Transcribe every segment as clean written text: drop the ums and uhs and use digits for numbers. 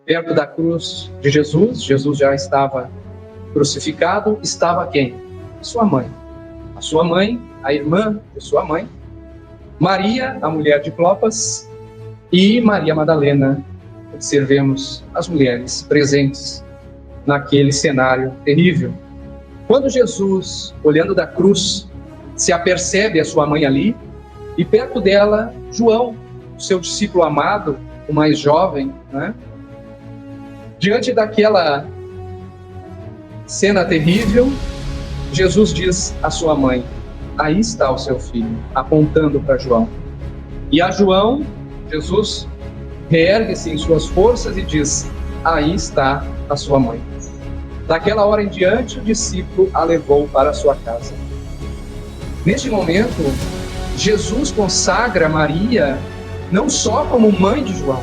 Perto da cruz de Jesus, Jesus já estava crucificado, estava quem? Sua mãe. A sua mãe, a irmã de sua mãe, Maria, a mulher de Clopas, e Maria Madalena. Observemos as mulheres presentes naquele cenário terrível. Quando Jesus, olhando da cruz, se apercebe a sua mãe ali, e perto dela, João, seu discípulo amado, o mais jovem, né? Diante daquela cena terrível, Jesus diz à sua mãe: aí está o seu filho, apontando para João. E a João, Jesus reergue-se em suas forças e diz: aí está a sua mãe. Daquela hora em diante, o discípulo a levou para a sua casa. Neste momento, Jesus consagra Maria não só como mãe de João.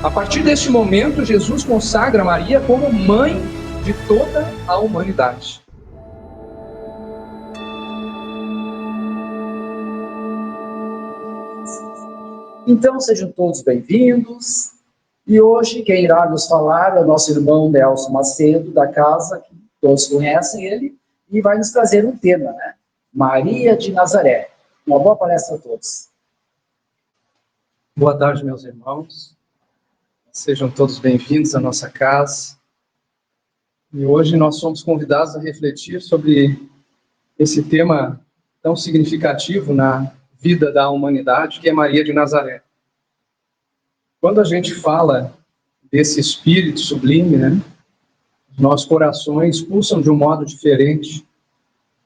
A partir deste momento, Jesus consagra Maria como mãe de toda a humanidade. Então, sejam todos bem-vindos. E hoje, quem irá nos falar é o nosso irmão Nelson Macedo, da casa, que todos conhecem ele, e vai nos trazer um tema, né? Maria de Nazaré. Uma boa palestra a todos. Boa tarde, meus irmãos. Sejam todos bem-vindos à nossa casa. E hoje nós somos convidados a refletir sobre esse tema tão significativo na vida da humanidade, que é Maria de Nazaré. Quando a gente fala desse espírito sublime, né, nossos corações pulsam de um modo diferente,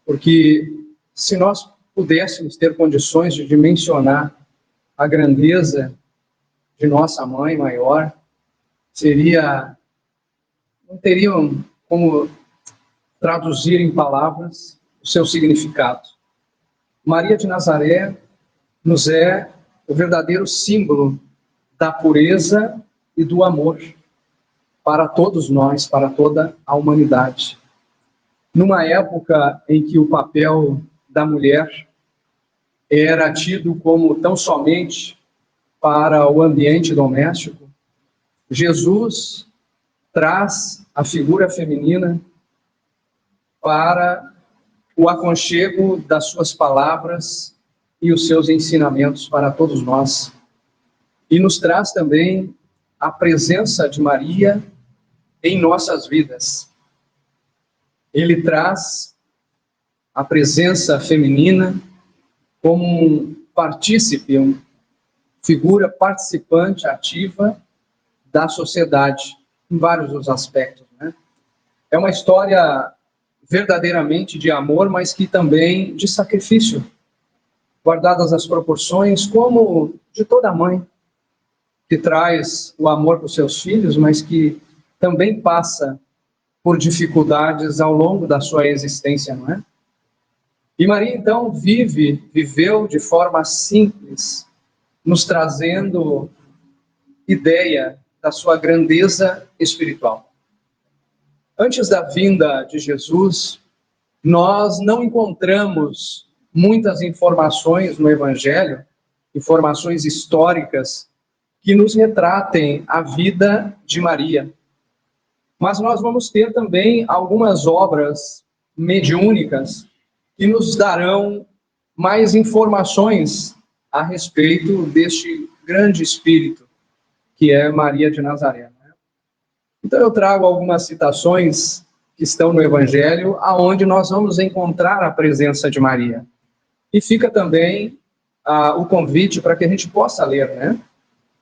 porque se nós pudéssemos ter condições de dimensionar a grandeza de nossa mãe maior, não teriam como traduzir em palavras o seu significado. Maria de Nazaré nos é o verdadeiro símbolo da pureza e do amor para todos nós, para toda a humanidade. Numa época em que o papel da mulher era tido como tão somente para o ambiente doméstico, Jesus traz a figura feminina para o aconchego das suas palavras e os seus ensinamentos para todos nós. E nos traz também a presença de Maria em nossas vidas. Ele traz a presença feminina como um partícipe, uma figura participante, ativa da sociedade, em vários dos aspectos, né? É uma história verdadeiramente de amor, mas que também de sacrifício, guardadas as proporções, como de toda mãe, que traz o amor para os seus filhos, mas que também passa por dificuldades ao longo da sua existência, não é? E Maria, então, viveu de forma simples, nos trazendo ideia da sua grandeza espiritual. Antes da vinda de Jesus, nós não encontramos muitas informações no Evangelho, informações históricas, que nos retratem a vida de Maria. Mas nós vamos ter também algumas obras mediúnicas que nos darão mais informações a respeito deste grande espírito que é Maria de Nazaré. Então eu trago algumas citações que estão no Evangelho, aonde nós vamos encontrar a presença de Maria. E fica também o convite para que a gente possa ler, né?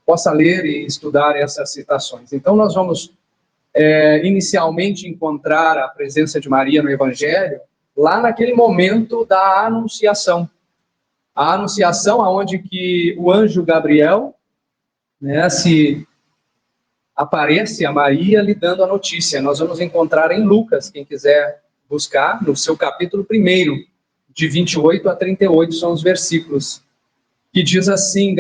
Possa ler e estudar essas citações. Então nós vamos inicialmente encontrar a presença de Maria no Evangelho, lá naquele momento da Anunciação. A Anunciação, aonde que o anjo Gabriel, né, se aparece a Maria lhe dando a notícia. Nós vamos encontrar em Lucas, quem quiser buscar, no seu capítulo 1, de 28 a 38, são os versículos, que diz assim,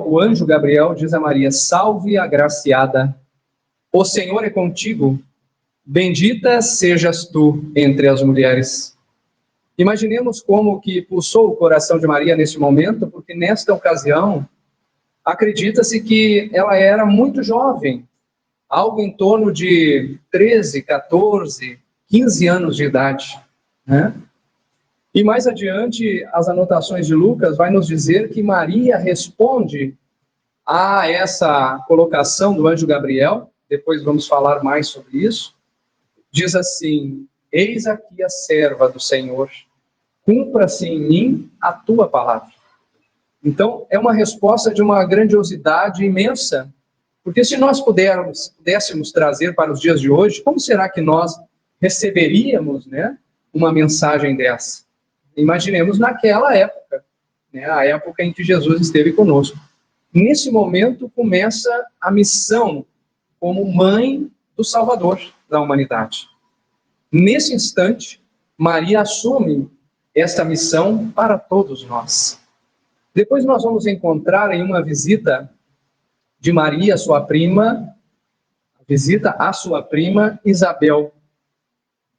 o anjo Gabriel diz a Maria: salve agraciada, o Senhor é contigo, bendita sejas tu entre as mulheres. Imaginemos como que pulsou o coração de Maria neste momento, porque nesta ocasião, acredita-se que ela era muito jovem, algo em torno de 13, 14, 15 anos de idade, né? E mais adiante, as anotações de Lucas vai nos dizer que Maria responde a essa colocação do anjo Gabriel, depois vamos falar mais sobre isso. Diz assim: eis aqui a serva do Senhor, cumpra-se em mim a tua palavra. Então, é uma resposta de uma grandiosidade imensa, porque se nós pudéssemos trazer para os dias de hoje, como será que nós receberíamos, né, uma mensagem dessa? Imaginemos naquela época, né, a época em que Jesus esteve conosco. Nesse momento começa a missão como mãe do Salvador da humanidade. Nesse instante, Maria assume esta missão para todos nós. Depois nós vamos encontrar em uma visita de Maria, sua prima, visita a sua prima Isabel.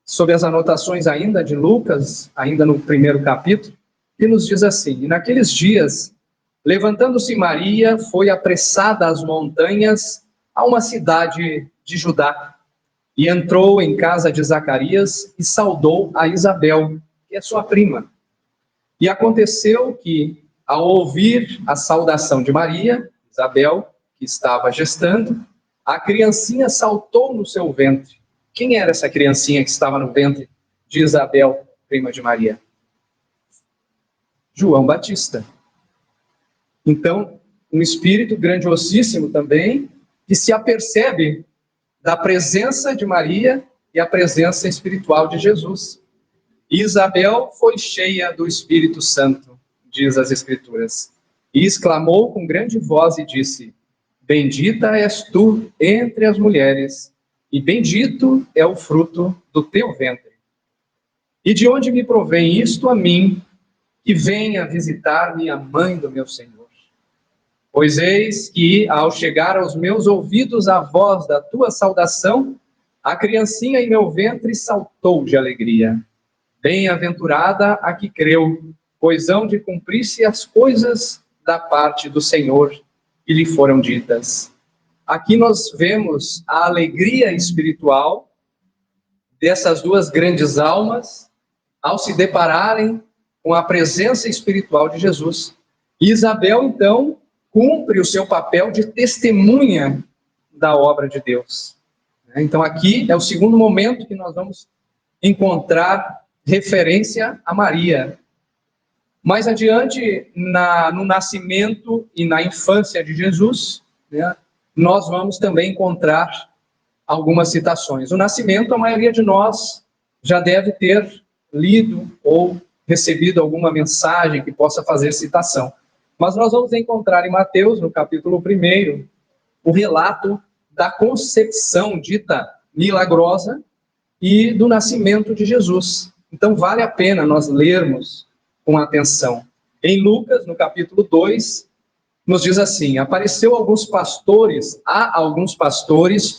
Sob as anotações ainda de Lucas, ainda no primeiro capítulo, que nos diz assim: e naqueles dias, levantando-se Maria, foi apressada às montanhas, a uma cidade de Judá, e entrou em casa de Zacarias e saudou a Isabel, que é sua prima. E aconteceu que, ao ouvir a saudação de Maria, Isabel, que estava gestando, a criancinha saltou no seu ventre. Quem era essa criancinha que estava no ventre de Isabel, prima de Maria? João Batista. Então, um espírito grandiosíssimo também, que se apercebe da presença de Maria e a presença espiritual de Jesus. Isabel foi cheia do Espírito Santo, diz as Escrituras, e exclamou com grande voz e disse: bendita és tu entre as mulheres, e bendito é o fruto do teu ventre. E de onde me provém isto a mim, que venha visitar-me a mãe do meu Senhor? Pois eis que, ao chegar aos meus ouvidos a voz da tua saudação, a criancinha em meu ventre saltou de alegria. Bem-aventurada a que creu, pois hão de cumprir-se as coisas da parte do Senhor que lhe foram ditas. Aqui nós vemos a alegria espiritual dessas duas grandes almas ao se depararem com a presença espiritual de Jesus. E Isabel, então, cumpre o seu papel de testemunha da obra de Deus. Então, aqui é o segundo momento que nós vamos encontrar referência a Maria. Mais adiante, no nascimento e na infância de Jesus, né, nós vamos também encontrar algumas citações. O nascimento, a maioria de nós já deve ter lido ou recebido alguma mensagem que possa fazer citação. Mas nós vamos encontrar em Mateus, no capítulo 1, o relato da concepção dita milagrosa e do nascimento de Jesus. Então, vale a pena nós lermos com atenção. Em Lucas, no capítulo 2, nos diz assim: apareceu a alguns pastores,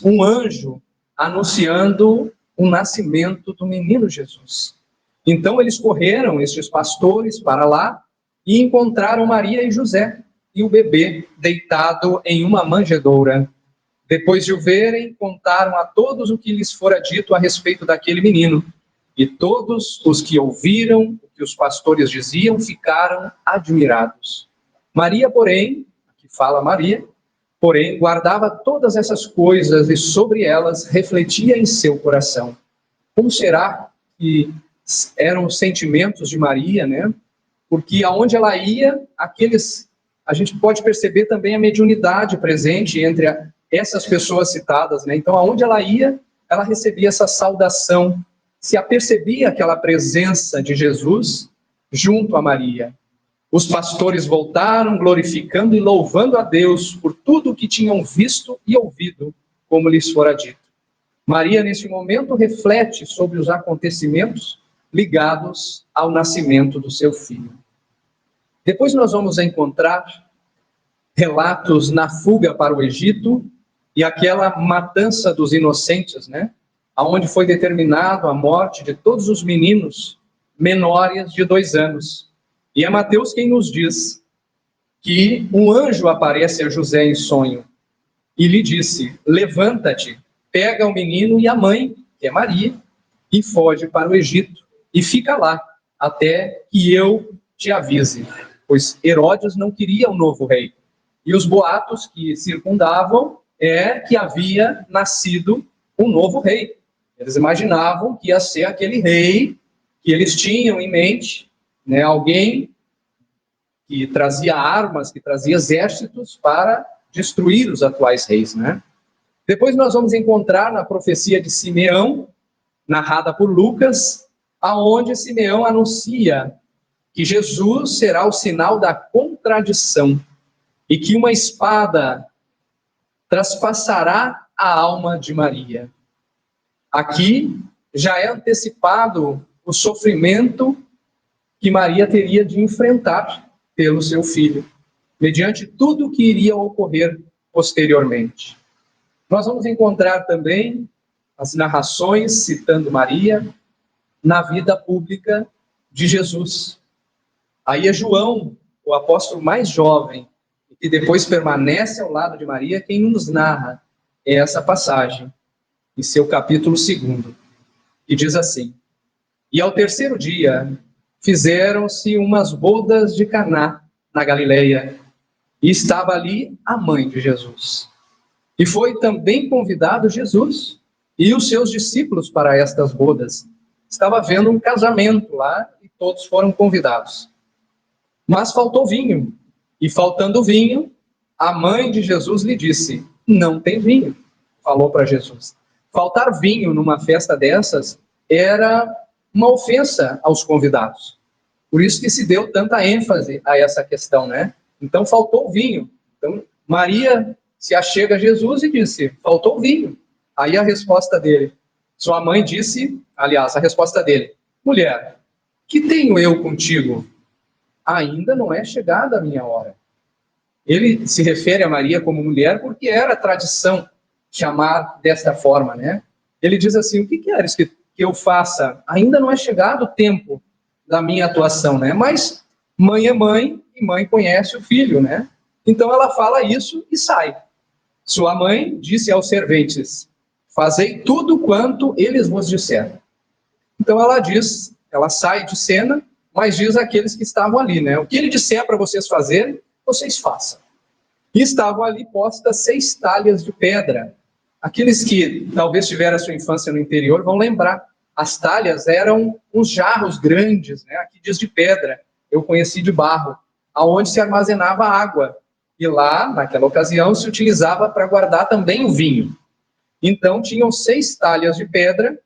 um anjo anunciando o nascimento do menino Jesus. Então, eles correram, estes pastores, para lá e encontraram Maria e José e o bebê deitado em uma manjedoura. Depois de o verem, contaram a todos o que lhes fora dito a respeito daquele menino. E todos os que ouviram o que os pastores diziam ficaram admirados. Maria, porém, aqui fala Maria, porém, guardava todas essas coisas e sobre elas refletia em seu coração. Como será que eram os sentimentos de Maria, né? Porque aonde ela ia, a gente pode perceber também a mediunidade presente entre essas pessoas citadas, né? Então, aonde ela ia, ela recebia essa saudação, se apercebia aquela presença de Jesus junto a Maria. Os pastores voltaram, glorificando e louvando a Deus por tudo o que tinham visto e ouvido, como lhes fora dito. Maria, nesse momento, reflete sobre os acontecimentos ligados ao nascimento do seu filho. Depois nós vamos encontrar relatos na fuga para o Egito e aquela matança dos inocentes, né? Onde foi determinado a morte de todos os meninos menores de 2 anos. E é Mateus quem nos diz que um anjo aparece a José em sonho e lhe disse: levanta-te, pega o menino e a mãe, que é Maria, e foge para o Egito, e fica lá, até que eu te avise. Pois Herodes não queria um novo rei. E os boatos que circundavam é que havia nascido um novo rei. Eles imaginavam que ia ser aquele rei que eles tinham em mente, né, alguém que trazia armas, que trazia exércitos para destruir os atuais reis, né? Depois nós vamos encontrar na profecia de Simeão, narrada por Lucas, aonde Simeão anuncia que Jesus será o sinal da contradição e que uma espada traspassará a alma de Maria. Aqui já é antecipado o sofrimento que Maria teria de enfrentar pelo seu filho, mediante tudo o que iria ocorrer posteriormente. Nós vamos encontrar também as narrações citando Maria na vida pública de Jesus. Aí é João, o apóstolo mais jovem, que depois permanece ao lado de Maria, quem nos narra essa passagem, em seu capítulo 2, que diz assim: e ao terceiro dia fizeram-se umas bodas de Caná, na Galileia, e estava ali a mãe de Jesus. E foi também convidado Jesus e os seus discípulos para estas bodas. Estava havendo um casamento lá e todos foram convidados. Mas faltou vinho. E faltando vinho, a mãe de Jesus lhe disse: não tem vinho. Falou para Jesus. Faltar vinho numa festa dessas era uma ofensa aos convidados. Por isso que se deu tanta ênfase a essa questão, né? Então faltou vinho. Então Maria se achega a Jesus e disse: faltou vinho. Aí a resposta dele, sua mãe disse, aliás, a resposta dele: mulher, que tenho eu contigo? Ainda não é chegada a minha hora. Ele se refere a Maria como mulher porque era tradição chamar desta forma, né? Ele diz assim: o que queres que eu faça? Ainda não é chegado o tempo da minha atuação, né? Mas mãe é mãe e mãe conhece o filho, né? Então ela fala isso e sai. Sua mãe disse aos serventes: fazei tudo quanto eles vos disseram. Então ela diz, ela sai de cena, mas diz àqueles que estavam ali, né? O que ele disser para vocês fazerem, vocês façam. E estavam ali postas 6 talhas de pedra. Aqueles que talvez tiveram a sua infância no interior vão lembrar. As talhas eram uns jarros grandes, né? Aqui diz de pedra, eu conheci de barro, aonde se armazenava água. E lá, naquela ocasião, se utilizava para guardar também o vinho. Então, tinham 6 talhas de pedra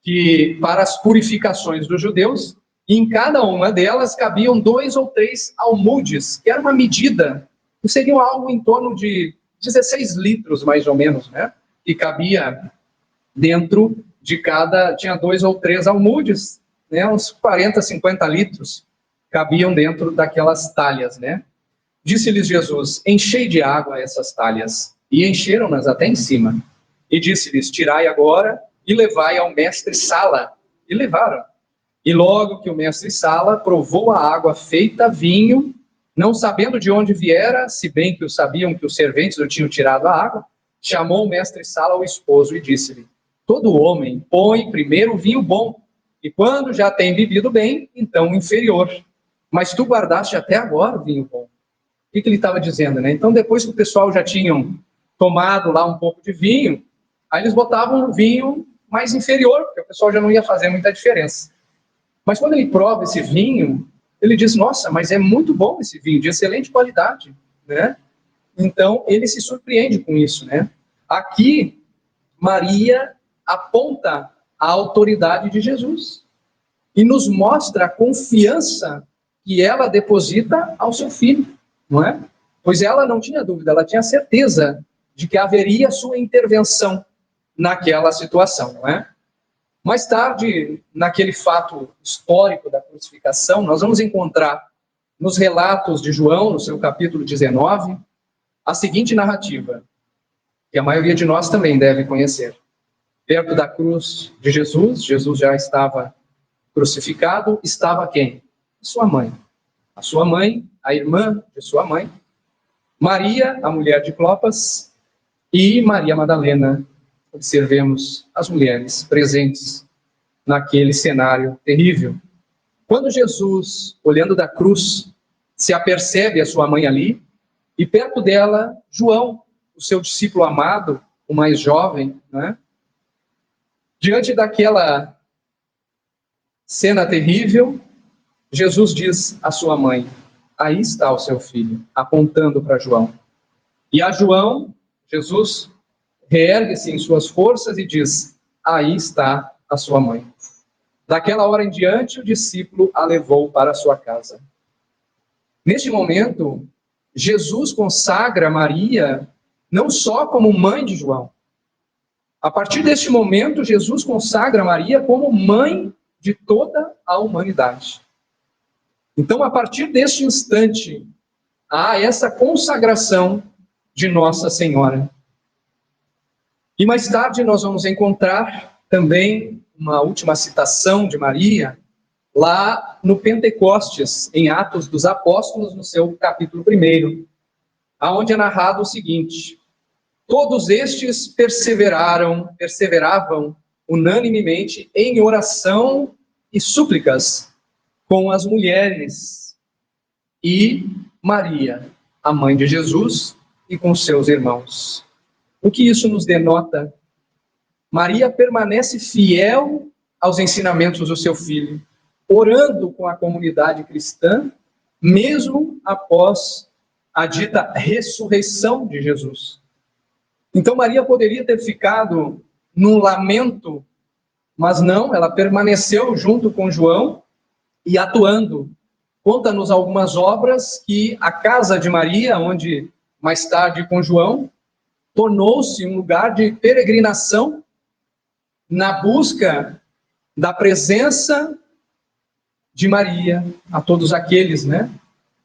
que, para as purificações dos judeus, e em cada uma delas cabiam 2 ou 3 almudes, que era uma medida, que seriam algo em torno de 16 litros, mais ou menos, né? Que cabia dentro de cada, tinha 2 ou 3 almudes, né? Uns 40, 50 litros cabiam dentro daquelas talhas, né? Disse-lhes Jesus: enchei de água essas talhas. E encheram-nas até em cima. E disse-lhes: tirai agora e levai ao mestre-sala. E levaram. E logo que o mestre-sala provou a água feita vinho, não sabendo de onde viera, se bem que o sabiam que os serventes o tinham tirado a água, chamou o mestre-sala ao esposo e disse-lhe: todo homem põe primeiro o vinho bom, e quando já tem bebido bem, então o inferior. Mas tu guardaste até agora o vinho bom. O que ele estava dizendo, né? Então, depois que o pessoal já tinham tomado lá um pouco de vinho, aí eles botavam um vinho mais inferior, porque o pessoal já não ia fazer muita diferença. Mas quando ele prova esse vinho, ele diz: nossa, mas é muito bom esse vinho, de excelente qualidade, né? Então, ele se surpreende com isso, né? Aqui, Maria aponta a autoridade de Jesus e nos mostra a confiança que ela deposita ao seu filho, não é? Pois ela não tinha dúvida, ela tinha certeza de que haveria sua intervenção naquela situação, não é? Mais tarde, naquele fato histórico da crucificação, nós vamos encontrar nos relatos de João, no seu capítulo 19, a seguinte narrativa, que a maioria de nós também deve conhecer. Perto da cruz de Jesus, Jesus já estava crucificado, estava quem? Sua mãe. A sua mãe, a irmã de sua mãe, Maria, a mulher de Clopas, e Maria Madalena. Observemos as mulheres presentes naquele cenário terrível. Quando Jesus, olhando da cruz, se apercebe a sua mãe ali, e perto dela, João, o seu discípulo amado, o mais jovem, né? Diante daquela cena terrível, Jesus diz à sua mãe: aí está o seu filho, apontando para João. E a João, Jesus reergue-se em suas forças e diz: aí está a sua mãe. Daquela hora em diante, o discípulo a levou para a sua casa. Neste momento, Jesus consagra Maria não só como mãe de João. A partir deste momento, Jesus consagra Maria como mãe de toda a humanidade. Então, a partir deste instante, há essa consagração de Nossa Senhora. E mais tarde nós vamos encontrar também uma última citação de Maria, lá no Pentecostes, em Atos dos Apóstolos, no seu capítulo 1, aonde é narrado o seguinte: todos estes perseveravam unanimemente em oração e súplicas com as mulheres e Maria, a mãe de Jesus, e com seus irmãos. O que isso nos denota? Maria permanece fiel aos ensinamentos do seu filho, orando com a comunidade cristã, mesmo após a dita ressurreição de Jesus. Então Maria poderia ter ficado num lamento, mas não, ela permaneceu junto com João e atuando. Conta-nos algumas obras que a casa de Maria, onde mais tarde com João, tornou-se um lugar de peregrinação na busca da presença de Maria a todos aqueles, né,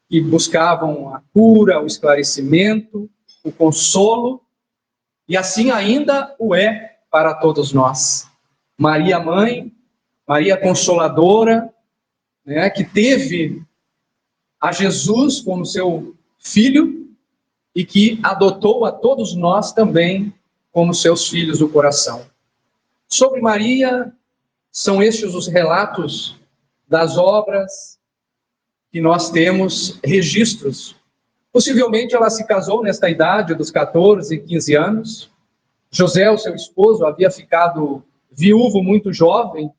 que buscavam a cura, o esclarecimento, o consolo, e assim ainda o é para todos nós. Maria Mãe, Maria Consoladora, né, que teve a Jesus como seu filho e que adotou a todos nós também como seus filhos do coração. Sobre Maria, são estes os relatos das obras que nós temos registros. Possivelmente ela se casou nesta idade dos 14, 15 anos. José, o seu esposo, havia ficado viúvo muito jovem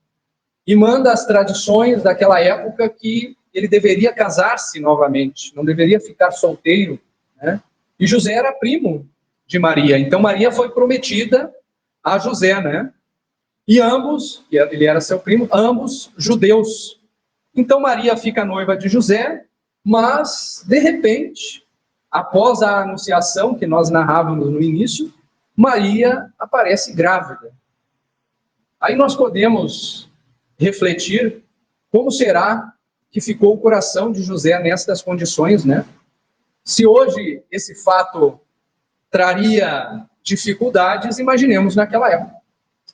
e manda as tradições daquela época que ele deveria casar-se novamente, não deveria ficar solteiro, né? E José era primo de Maria, então Maria foi prometida a José, né? E ambos, ele era seu primo, ambos judeus. Então Maria fica noiva de José, mas, de repente, após a anunciação que nós narrávamos no início, Maria aparece grávida. Aí nós podemos refletir como será que ficou o coração de José nestas condições, né? Se hoje esse fato traria dificuldades, imaginemos naquela época,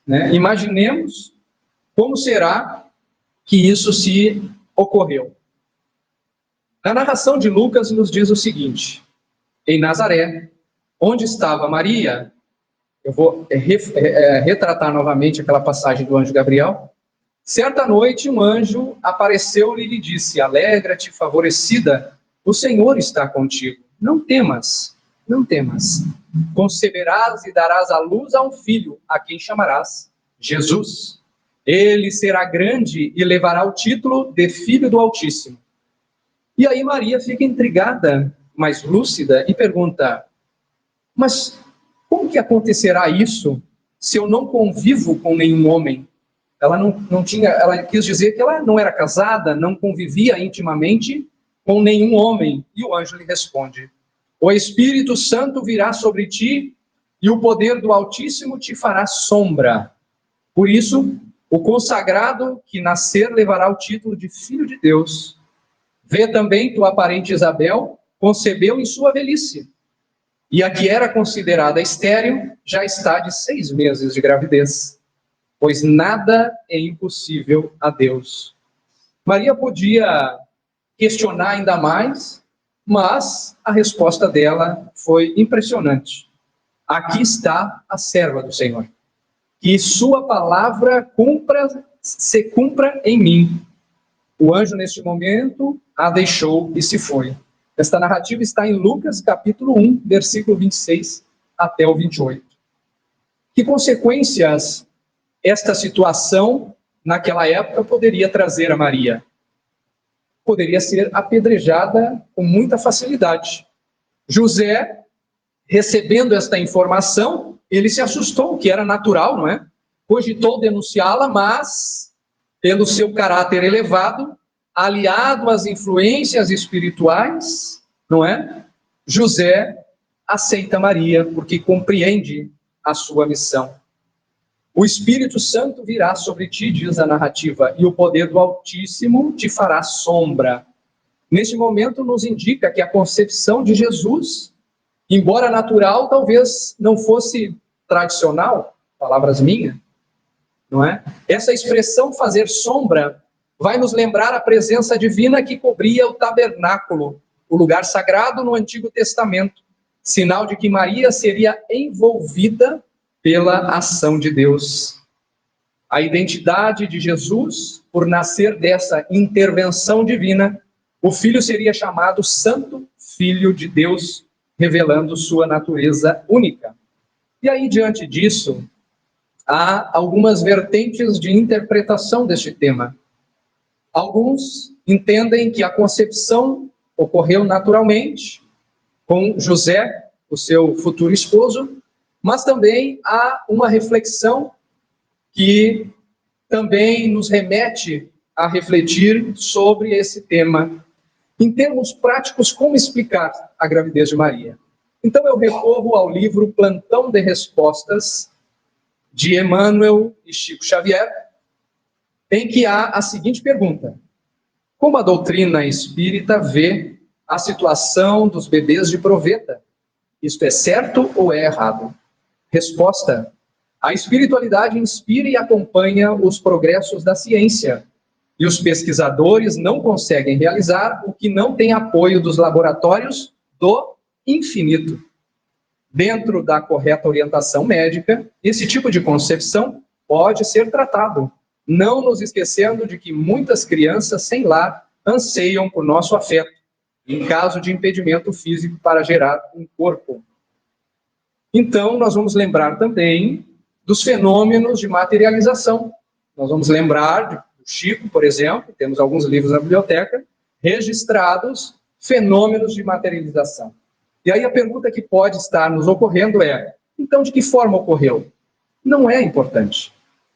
né? Imaginemos como será que isso se ocorreu. A narração de Lucas nos diz o seguinte: em Nazaré, onde estava Maria, eu vou retratar novamente aquela passagem do anjo Gabriel. Certa noite, um anjo apareceu-lhe e lhe disse: alegra-te, favorecida, o Senhor está contigo. Não temas, não temas. Conceberás e darás à luz a um filho, a quem chamarás Jesus. Ele será grande e levará o título de Filho do Altíssimo. E aí Maria fica intrigada, mas lúcida, e pergunta: mas como que acontecerá isso se eu não convivo com nenhum homem? Ela quis dizer que ela não era casada, não convivia intimamente com nenhum homem. E o anjo lhe responde: o Espírito Santo virá sobre ti e o poder do Altíssimo te fará sombra. Por isso, o consagrado que nascer levará o título de Filho de Deus. Vê também tua parente Isabel, concebeu em sua velhice. E a que era considerada estéril já está de 6 meses de gravidez. Pois nada é impossível a Deus. Maria podia questionar ainda mais, mas a resposta dela foi impressionante. aqui está a serva do Senhor. Que sua palavra se cumpra em mim. O anjo, neste momento, a deixou e se foi. Esta narrativa está em Lucas, capítulo 1, versículo 26 até o 28. Que consequências esta situação, naquela época, poderia trazer a Maria? Poderia ser apedrejada com muita facilidade. José, recebendo esta informação, ele se assustou, que era natural, não é? Cogitou denunciá-la, mas, pelo seu caráter elevado, aliado às influências espirituais, não é? José aceita Maria, porque compreende a sua missão. O Espírito Santo virá sobre ti, diz a narrativa, e o poder do Altíssimo te fará sombra. Neste momento nos indica que a concepção de Jesus, embora natural, talvez não fosse tradicional, palavras minhas, não é? Essa expressão fazer sombra vai nos lembrar a presença divina que cobria o tabernáculo, o lugar sagrado no Antigo Testamento, sinal de que Maria seria envolvida pela ação de Deus. A identidade de Jesus, por nascer dessa intervenção divina, o Filho seria chamado Santo Filho de Deus, revelando sua natureza única. E aí, diante disso, há algumas vertentes de interpretação deste tema. Alguns entendem que a concepção ocorreu naturalmente, com José, o seu futuro esposo, mas também há uma reflexão que também nos remete a refletir sobre esse tema. Em termos práticos, como explicar a gravidez de Maria? Então eu recorro ao livro Plantão de Respostas, de Emmanuel e Chico Xavier, em que há a seguinte pergunta: como a doutrina espírita vê a situação dos bebês de proveta? Isto é certo ou é errado? Resposta: a espiritualidade inspira e acompanha os progressos da ciência, e os pesquisadores não conseguem realizar o que não tem apoio dos laboratórios do infinito. Dentro da correta orientação médica, esse tipo de concepção pode ser tratado, não nos esquecendo de que muitas crianças sem lar anseiam por nosso afeto, em caso de impedimento físico para gerar um corpo. Então, nós vamos lembrar também dos fenômenos de materialização. Nós vamos lembrar do Chico, por exemplo, temos alguns livros na biblioteca, registrados fenômenos de materialização. E aí a pergunta que pode estar nos ocorrendo é: então, de que forma ocorreu? Não é importante.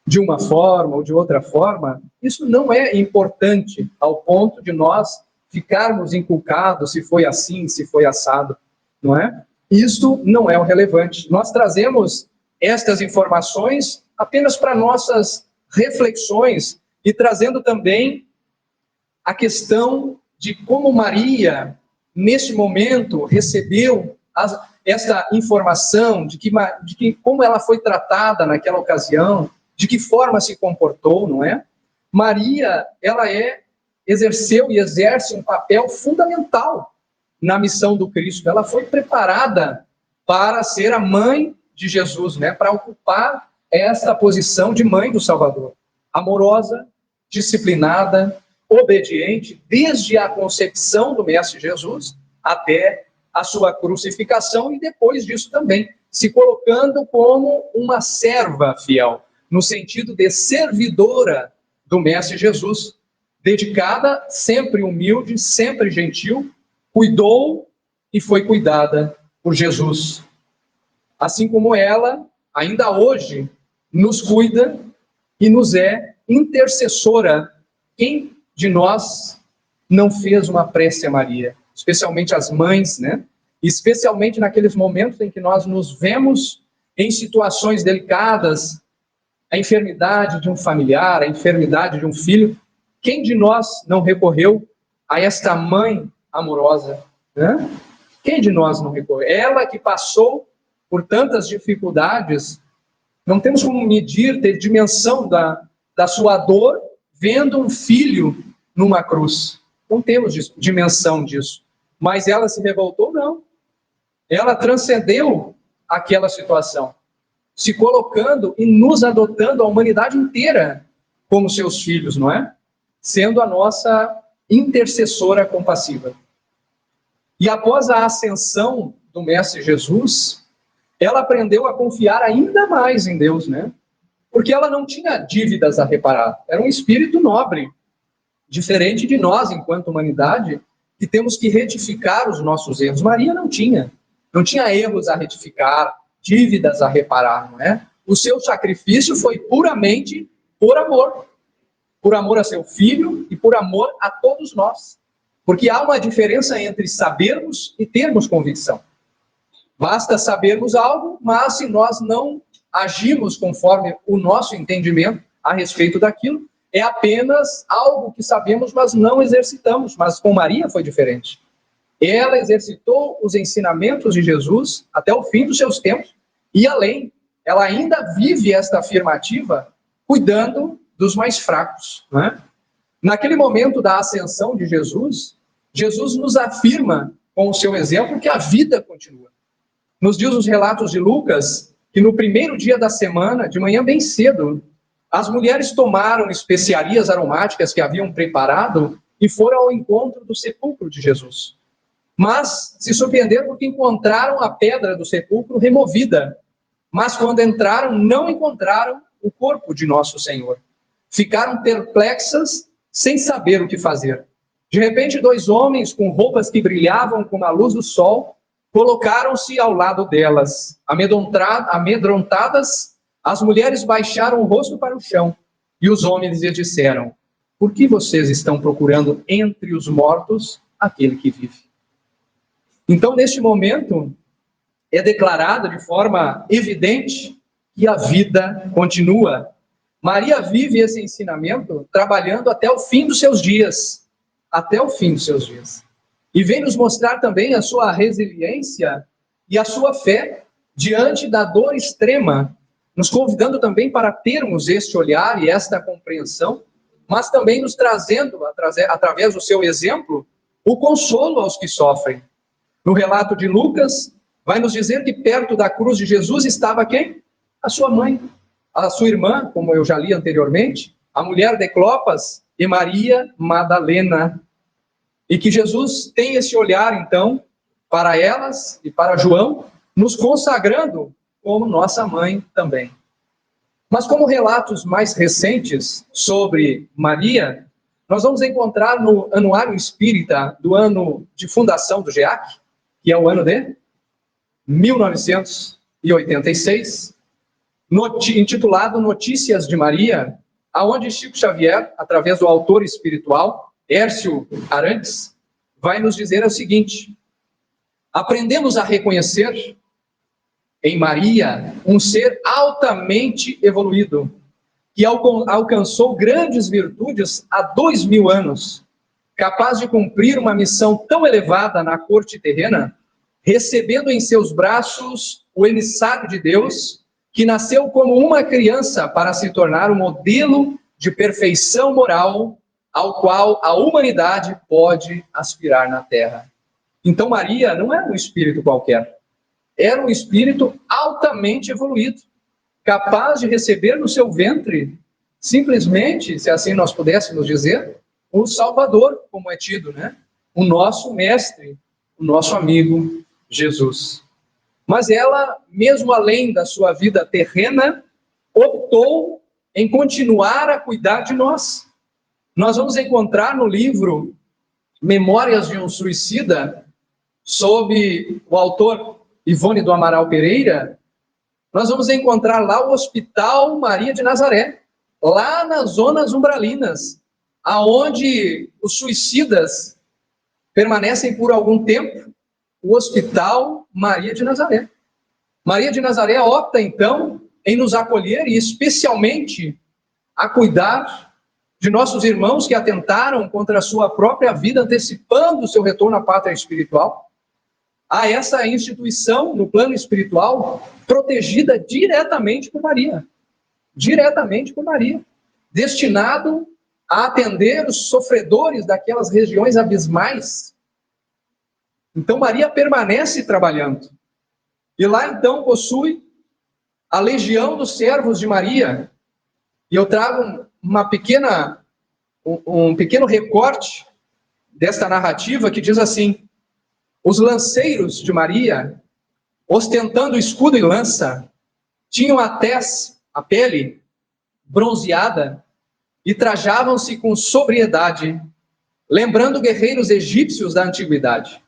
De uma forma ou de outra forma, isso não é importante ao ponto de nós ficarmos inculcados se foi assim, se foi assado, não é? Isso não é o relevante. Nós trazemos estas informações apenas para nossas reflexões e trazendo também a questão de como Maria, neste momento, recebeu esta informação de que como ela foi tratada naquela ocasião, de que forma se comportou, não é? Maria, ela exerceu e exerce um papel fundamental na missão do Cristo. Ela foi preparada para ser a mãe de Jesus, né? Para ocupar esta posição de mãe do Salvador. Amorosa, disciplinada, obediente, desde a concepção do Mestre Jesus até a sua crucificação e depois disso também, se colocando como uma serva fiel, no sentido de servidora do Mestre Jesus, dedicada, sempre humilde, sempre gentil, cuidou e foi cuidada por Jesus. Assim como ela, ainda hoje, nos cuida e nos é intercessora. Quem de nós não fez uma prece a Maria? Especialmente as mães, né? Especialmente naqueles momentos em que nós nos vemos em situações delicadas, a enfermidade de um familiar, a enfermidade de um filho. Quem de nós não recorreu a esta mãe amorosa, né? Quem de nós não recorreu? Ela que passou por tantas dificuldades, não temos como medir, ter dimensão da sua dor, vendo um filho numa cruz. Não temos dimensão disso. Mas ela se revoltou? Não. Ela transcendeu aquela situação, se colocando e nos adotando a humanidade inteira como seus filhos, não é? Sendo a nossa intercessora compassiva. E após a ascensão do Mestre Jesus, ela aprendeu a confiar ainda mais em Deus, né? Porque ela não tinha dívidas a reparar. Era um espírito nobre, diferente de nós, enquanto humanidade, que temos que retificar os nossos erros. Maria não tinha erros a retificar, dívidas a reparar, não é? O seu sacrifício foi puramente por amor a seu filho e por amor a todos nós. Porque há uma diferença entre sabermos e termos convicção. Basta sabermos algo, mas se nós não agimos conforme o nosso entendimento a respeito daquilo, é apenas algo que sabemos, mas não exercitamos. Mas com Maria foi diferente. Ela exercitou os ensinamentos de Jesus até o fim dos seus tempos, e além, ela ainda vive esta afirmativa cuidando dos mais fracos, não é? Naquele momento da ascensão de Jesus, Jesus nos afirma com o seu exemplo que a vida continua. Nos diz os relatos de Lucas que no primeiro dia da semana, de manhã bem cedo, as mulheres tomaram especiarias aromáticas que haviam preparado e foram ao encontro do sepulcro de Jesus. Mas se surpreenderam porque encontraram a pedra do sepulcro removida. Mas quando entraram, não encontraram o corpo de nosso Senhor. Ficaram perplexas, sem saber o que fazer. De repente, 2 homens com roupas que brilhavam como a luz do sol, colocaram-se ao lado delas. Amedrontadas, as mulheres baixaram o rosto para o chão, e os homens lhes disseram: por que vocês estão procurando entre os mortos aquele que vive? Então, neste momento, é declarado de forma evidente que a vida continua. Maria vive esse ensinamento trabalhando até o fim dos seus dias. Até o fim dos seus dias. E vem nos mostrar também a sua resiliência e a sua fé diante da dor extrema, nos convidando também para termos este olhar e esta compreensão, mas também nos trazendo, através do seu exemplo, o consolo aos que sofrem. No relato de Lucas, vai nos dizer que perto da cruz de Jesus estava quem? A sua mãe, a sua irmã, como eu já li anteriormente, a mulher de Clopas e Maria Madalena. E que Jesus tem esse olhar, então, para elas e para João, nos consagrando como nossa mãe também. Mas como relatos mais recentes sobre Maria, nós vamos encontrar no Anuário Espírita do ano de fundação do GEAC, que é o ano de 1986, intitulado Notícias de Maria, aonde Chico Xavier, através do autor espiritual, Hércio Arantes, vai nos dizer o seguinte: aprendemos a reconhecer em Maria um ser altamente evoluído, que alcançou grandes virtudes há 2000 anos, capaz de cumprir uma missão tão elevada na corte terrena, recebendo em seus braços o emissário de Deus, que nasceu como uma criança para se tornar um modelo de perfeição moral ao qual a humanidade pode aspirar na Terra. Então Maria não era um espírito qualquer, era um espírito altamente evoluído, capaz de receber no seu ventre, simplesmente, se assim nós pudéssemos dizer, o Salvador, como é tido, né? O nosso mestre, o nosso amigo Jesus. Mas ela, mesmo além da sua vida terrena, optou em continuar a cuidar de nós. Nós vamos encontrar no livro Memórias de um Suicida, sob o autor Ivone do Amaral Pereira, nós vamos encontrar lá o Hospital Maria de Nazaré, lá nas zonas umbralinas, aonde os suicidas permanecem por algum tempo, o Hospital Maria de Nazaré. Maria de Nazaré opta, então, em nos acolher e especialmente a cuidar de nossos irmãos que atentaram contra a sua própria vida, antecipando o seu retorno à pátria espiritual. A essa instituição, no plano espiritual, protegida diretamente por Maria. Diretamente por Maria. Destinado a atender os sofredores daquelas regiões abismais. Então Maria permanece trabalhando. E lá então possui a legião dos servos de Maria. E eu trago um pequeno recorte desta narrativa que diz assim: os lanceiros de Maria, ostentando escudo e lança, tinham a pele bronzeada e trajavam-se com sobriedade, lembrando guerreiros egípcios da antiguidade.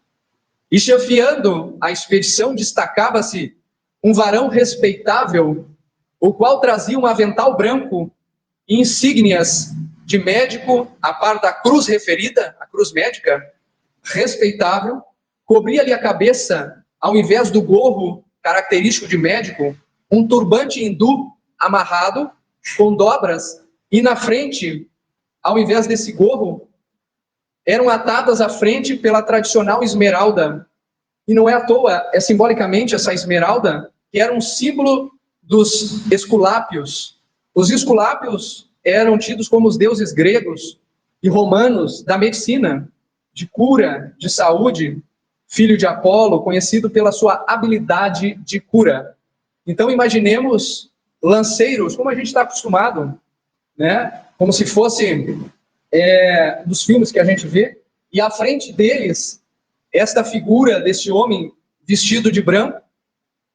E chefiando a expedição destacava-se um varão respeitável, o qual trazia um avental branco e insígnias de médico, a par da cruz referida, a cruz médica, respeitável, cobria-lhe a cabeça, ao invés do gorro característico de médico, um turbante hindu amarrado com dobras, e na frente, ao invés desse gorro, eram atadas à frente pela tradicional esmeralda. E não é à toa, é simbolicamente essa esmeralda, que era um símbolo dos esculápios. Os esculápios eram tidos como os deuses gregos e romanos da medicina, de cura, de saúde, filho de Apolo, conhecido pela sua habilidade de cura. Então imaginemos lanceiros, como a gente está acostumado, né? Como se fosse dos filmes que a gente vê, e à frente deles, esta figura deste homem vestido de branco,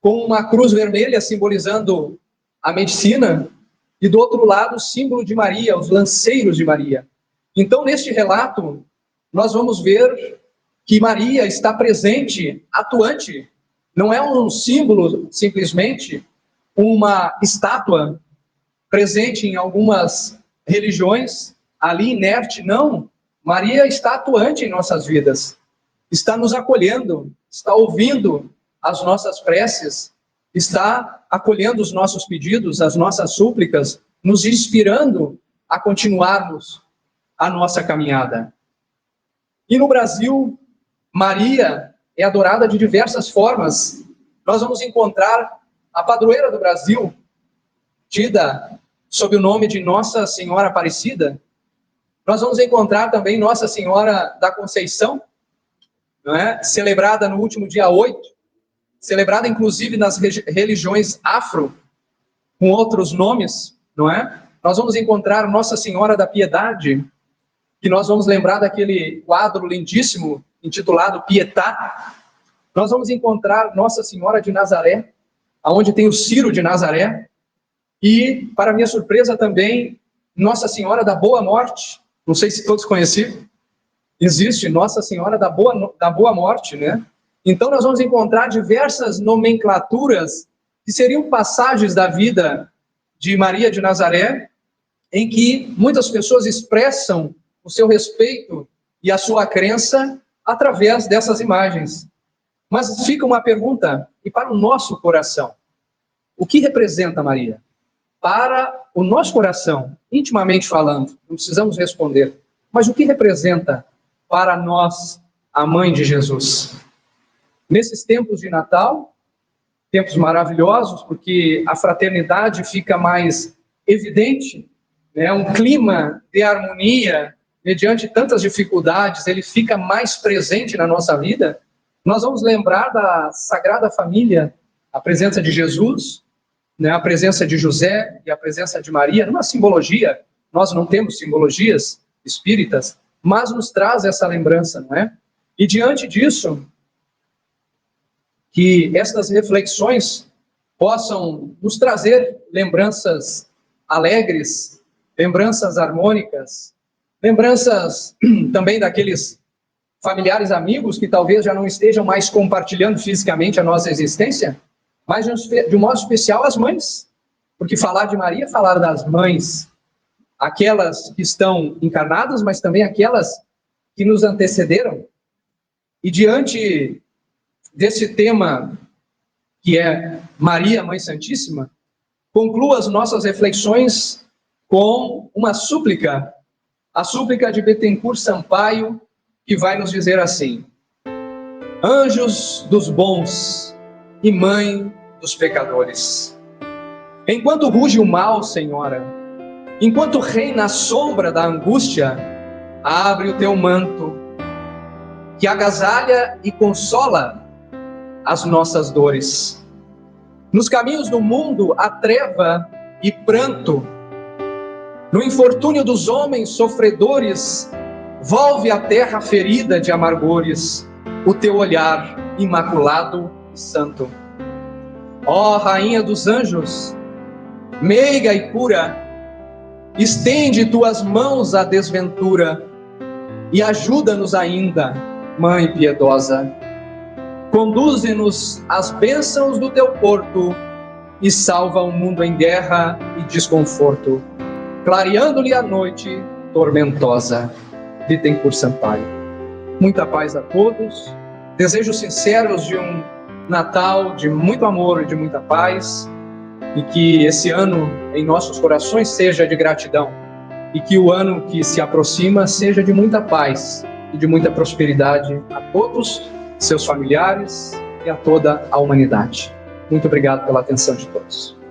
com uma cruz vermelha simbolizando a medicina, e do outro lado o símbolo de Maria, os lanceiros de Maria. Então, neste relato, nós vamos ver que Maria está presente, atuante. Não é um símbolo, simplesmente uma estátua presente em algumas religiões, ali inerte, não. Maria está atuante em nossas vidas, está nos acolhendo, está ouvindo as nossas preces, está acolhendo os nossos pedidos, as nossas súplicas, nos inspirando a continuarmos a nossa caminhada. E no Brasil, Maria é adorada de diversas formas. Nós vamos encontrar a padroeira do Brasil, tida sob o nome de Nossa Senhora Aparecida. Nós vamos encontrar também Nossa Senhora da Conceição, não é? Celebrada no último dia 8, celebrada inclusive nas religiões afro, com outros nomes, não é? Nós vamos encontrar Nossa Senhora da Piedade, que nós vamos lembrar daquele quadro lindíssimo, intitulado Pietà. Nós vamos encontrar Nossa Senhora de Nazaré, aonde tem o Ciro de Nazaré, e, para minha surpresa também, Nossa Senhora da Boa Morte. Não sei se todos conheciam. Existe Nossa Senhora da Boa Morte, né? Então nós vamos encontrar diversas nomenclaturas que seriam passagens da vida de Maria de Nazaré, em que muitas pessoas expressam o seu respeito e a sua crença através dessas imagens. Mas fica uma pergunta, e para o nosso coração, o que representa Maria? Para o nosso coração, intimamente falando, não precisamos responder, mas o que representa para nós a Mãe de Jesus? Nesses tempos de Natal, tempos maravilhosos, porque a fraternidade fica mais evidente, né? Um clima de harmonia, mediante tantas dificuldades, ele fica mais presente na nossa vida. Nós vamos lembrar da Sagrada Família, a presença de Jesus, né, a presença de José e a presença de Maria, numa simbologia. Nós não temos simbologias espíritas, mas nos traz essa lembrança, não é? E diante disso, que estas reflexões possam nos trazer lembranças alegres, lembranças harmônicas, lembranças também daqueles familiares, amigos que talvez já não estejam mais compartilhando fisicamente a nossa existência, mas de um modo especial as mães, porque falar de Maria é falar das mães, aquelas que estão encarnadas, mas também aquelas que nos antecederam. E diante desse tema, que é Maria, Mãe Santíssima, concluo as nossas reflexões com uma súplica, a súplica de Bettencourt Sampaio, que vai nos dizer assim: anjos dos bons e mãe dos pecadores, enquanto ruge o mal, Senhora, enquanto reina a sombra da angústia, abre o teu manto, que agasalha e consola as nossas dores. Nos caminhos do mundo há treva e pranto. No infortúnio dos homens sofredores, volve a terra ferida de amargores o teu olhar imaculado e santo. Ó Rainha dos anjos, meiga e pura, estende tuas mãos à desventura e ajuda-nos ainda, Mãe piedosa. Conduze-nos às bênçãos do teu porto e salva o mundo em guerra e desconforto, clareando-lhe a noite tormentosa. Bittencourt Sampaio. Muita paz a todos, desejos sinceros de um Natal de muito amor e de muita paz, e que esse ano em nossos corações seja de gratidão, e que o ano que se aproxima seja de muita paz e de muita prosperidade a todos, seus familiares e a toda a humanidade. Muito obrigado pela atenção de todos.